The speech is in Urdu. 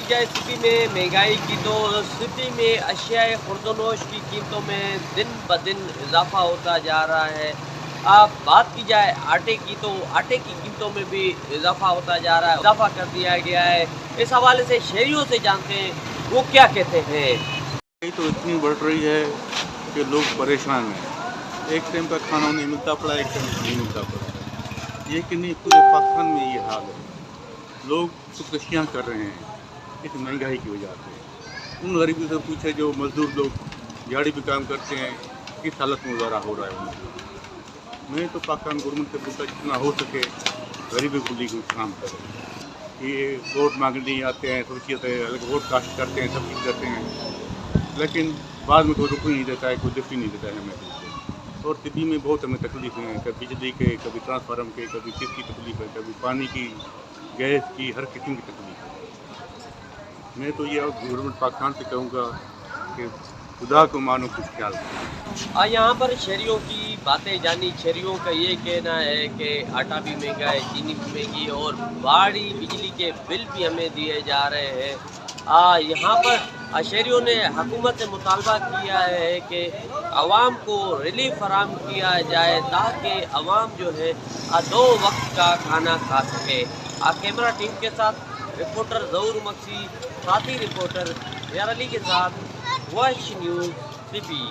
کی جائے سٹی میں مہنگائی کی تو سٹی میں اشیاء خوردونوش کی قیمتوں میں دن بدن اضافہ ہوتا جا رہا ہے۔ آپ بات کی جائے آٹے کی تو آٹے کی قیمتوں میں بھی اضافہ ہوتا جا رہا ہے، اضافہ کر دیا گیا ہے۔ اس حوالے سے شہریوں سے جانتے ہیں وہ کیا کہتے ہیں۔ مہنگائی تو اتنی بڑھ رہی ہے کہ لوگ پریشان ہیں۔ ایک ٹائم کا کھانا نہیں ملتا پڑا، ایک ٹائم نہیں ملتا پڑا ہے۔ یہ کہ نہیں پورے پاکستان میں یہ حال ہے۔ لوگ خودکشیاں کر رہے ہیں اس مہنگائی کی وجہ سے۔ ان غریبوں سے پوچھے جو مزدور لوگ دیہڑی بھی کام کرتے ہیں، کس حالت میں گزارا ہو رہا ہے ان کو۔ میں تو پاکستان گورنمنٹ سے بولتا جتنا ہو سکے غریبوں کو لیے کچھ کام کرے۔ یہ ووٹ مانگنے آتے ہیں، سوچیے ووٹ کاسٹ کرتے ہیں، سب چیز کرتے ہیں، لیکن بعد میں کوئی رک نہیں دیتا ہے، کوئی دفی نہیں دیتا ہے ہمیں کو۔ اور سٹی میں بہت ہمیں تکلیفیں ہیں، کبھی بجلی کے، کبھی ٹرانسفارم کے، کبھی کس کی تکلیف ہے، کبھی پانی کی، گیس کی، ہر قسم کی تکلیف ہے۔ میں تو یہ گورنمنٹ پاکستان سے کہوں گا کہ خدا کو مانو، کچھ خیال کرو۔ یہاں پر شہریوں کی باتیں جانی، شہریوں کا یہ کہنا ہے کہ آٹا بھی مہنگا ہے، چینی بھی مہنگی ہے اور بھاری بجلی کے بل بھی ہمیں دیے جا رہے ہیں۔ یہاں پر شہریوں نے حکومت سے مطالبہ کیا ہے کہ عوام کو ریلیف فراہم کیا جائے تاکہ عوام جو ہے 2 وقت کا کھانا کھا سکے۔ کیمرہ ٹیم کے ساتھ رپورٹر ظہور مکسی، ساتھی رپورٹر یار علی کے ساتھ واش نیوز ٹی پی۔